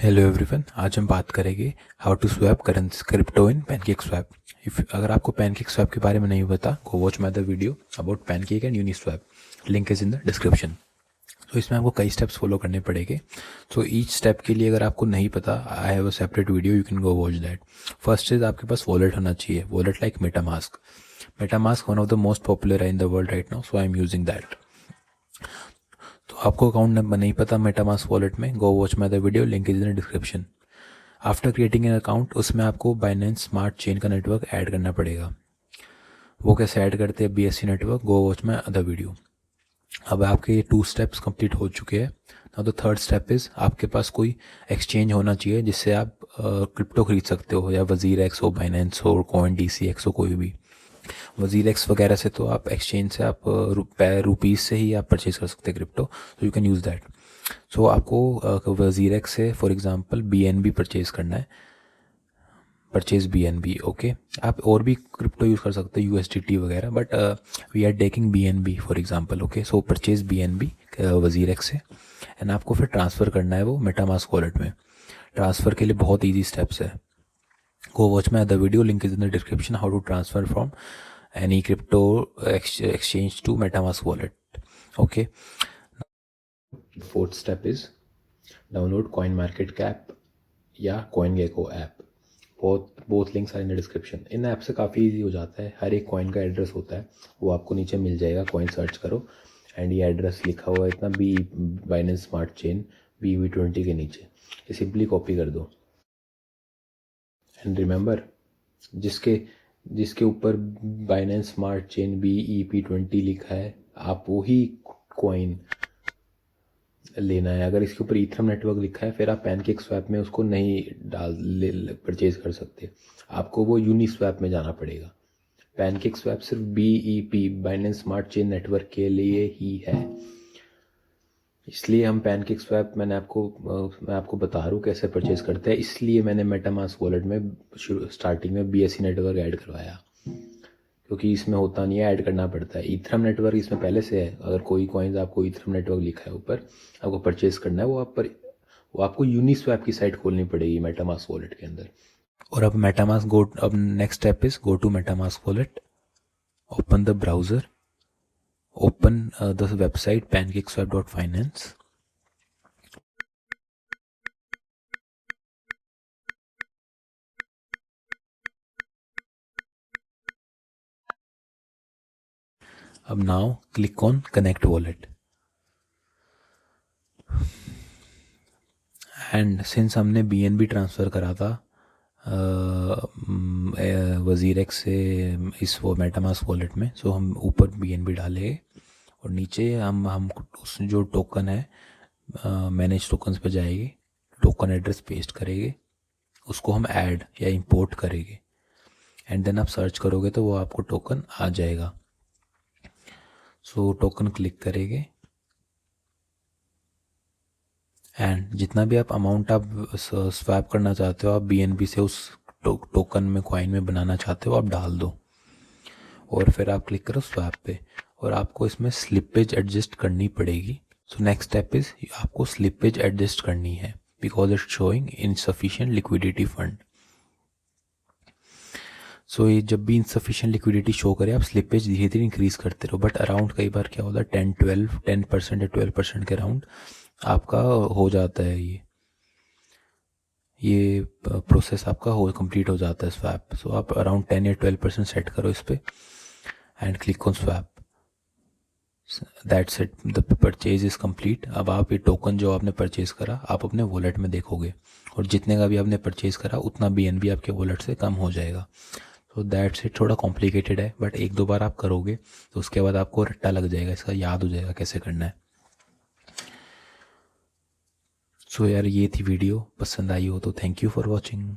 Hello everyone, आज हम बात करेंगे how to swap currency crypto in PancakeSwap. अगर आपको पैनकेकस्वैप के बारे में नहीं पता, go watch my the video about Pancake and Uniswap. Link is in the description. तो इसमें आपको कई स्टेप्स फॉलो करने पड़ेंगे। सो ईच स्टेप के लिए अगर आपको नहीं पता, I have a separate video, you can go watch that. First is आपके पास वॉलेट होना चाहिए, wallet like MetaMask. MetaMask one of the most popular है in the world right now, so I am using that. तो आपको account number नहीं पता MetaMask wallet में, go watch my the video, link is in the description. After creating an account, उसमें आपको Binance smart chain का network add करना पड़ेगा। वो कैसे ऐड करते हैं BSC network, go watch my other video. अब आपके 2 स्टेप्स कंप्लीट हो चुके हैं। Now the third step is आपके पास कोई एक्सचेंज होना चाहिए जिससे आप क्रिप्टो खरीद सकते हो, या वजीरएक्स हो, बाइनेंस हो, CoinDCX हो, कोई भी। वजीरएक्स वगैरह से तो आप एक्सचेंज से आप रुपीज़ से ही आप परचेज कर सकते हैं क्रिप्टो, तो यू कैन यूज़ दैट। सो आपको वजीरएक्स से फॉर एग्जांपल BNB परचेज करना है, परचेज BNB। ओके, आप और भी क्रिप्टो यूज़ कर सकते हैं, USDT वगैरह, but we are taking BNB for example. Okay, so purchase BNB WazirX से, एंड आपको फिर ट्रांसफ़र करना है वो मेटामास्क वॉलेट में। ट्रांसफ़र के लिए बहुत ईजी स्टेप्स है, go watch my other video, link is in the description, how to transfer from any crypto exchange to Metamask wallet. Okay, fourth step is download coinmarket या coingecko app. both links are in the description। In app से काफ़ी easy हो जाता है, हर एक coin का address होता है, वो आपको नीचे मिल जाएगा। कॉइन सर्च करो एंड ये एड्रेस लिखा हुआ है इतना, बाइनेंस स्मार्ट चेन BV20 के नीचे, ये सिंपली कॉपी कर दो। एंड रिमेंबर, जिसके ऊपर बाइनेंस स्मार्ट चेन BEP20 लिखा है, आप वही कॉइन लेना है। अगर इसके ऊपर ईथरम नेटवर्क लिखा है, फिर आप पैनकेकस्वैप में उसको नहीं परचेज कर सकते, आपको वो यूनिस्वैप में जाना पड़ेगा। पैनकेकस्वैप सिर्फ BEP Binance smart chain network के लिए ही है, इसलिए हम पैनकेकस्वैप मैं आपको बता रहा हूँ कैसे परचेज करते हैं। इसलिए मैंने मेटामास्क वॉलेट में स्टार्टिंग में BSC नेटवर्क ऐड करवाया, क्योंकि इसमें होता नहीं है, ऐड करना पड़ता है। ईथरम नेटवर्क इसमें पहले से है। अगर कोई कॉइन्स आपको ईथरम नेटवर्क लिखा है ऊपर, आपको परचेज करना है, वो आपको यूनिस्वैप की साइट खोलनी पड़ेगी मेटामास्क वॉलेट के अंदर। और अब next step is go to MetaMask wallet, open the browser, open the website pancakeswap.finance. अब now click on connect wallet, and since हमने BNB ट्रांसफ़र करा था वजीरएक्स से इस वो मेटामास्क वॉलेट में, सो हम ऊपर BNB डालेंगे और नीचे हम उस जो टोकन है मैनेज टोकन्स पे जाएगी, टोकन एड्रेस पेस्ट करेंगे, उसको हम ऐड या इंपोर्ट करेंगे, एंड देन आप सर्च करोगे तो वो आपको टोकन आ जाएगा। सो टोकन क्लिक करेंगे, एंड जितना भी आप अमाउंट आप स्वैप करना चाहते हो, आप BNB से उस टोकन में कॉइन में बनाना चाहते हो, आप डाल दो, और फिर आप क्लिक करो स्वैप पे, और आपको इसमें स्लिपेज एडजस्ट करनी पड़ेगी। सो नेक्स्ट स्टेप इज आपको स्लिपेज एडजस्ट करनी है, because it's showing insufficient liquidity fund. So ये जब भी इनसफिशिएंट लिक्विडिटी शो करे, आप स्लिपेज धीरे धीरे इंक्रीज करते रहो, बट अराउंड कई बार क्या होता है 10% या 12% के अराउंड आपका हो जाता है, ये प्रोसेस आपका कंप्लीट हो जाता है स्वैप। सो आप अराउंड 10 या 12% सेट करो इस पर, and click on swap. That's it, the purchase is complete. अब आप ये टोकन जो आपने परचेज करा, आप अपने वॉलेट में देखोगे, और जितने का भी आपने परचेज करा उतना BNB आपके वॉलेट से कम हो जाएगा। सो दैट्स इट, थोड़ा कॉम्प्लिकेटेड है, बट 1-2 बार आप करोगे तो उसके बाद आपको रट्टा लग जाएगा, इसका याद हो जाएगा कैसे करना है। सो यार, ये थी वीडियो, पसंद आई हो तो थैंक यू फॉर वॉचिंग।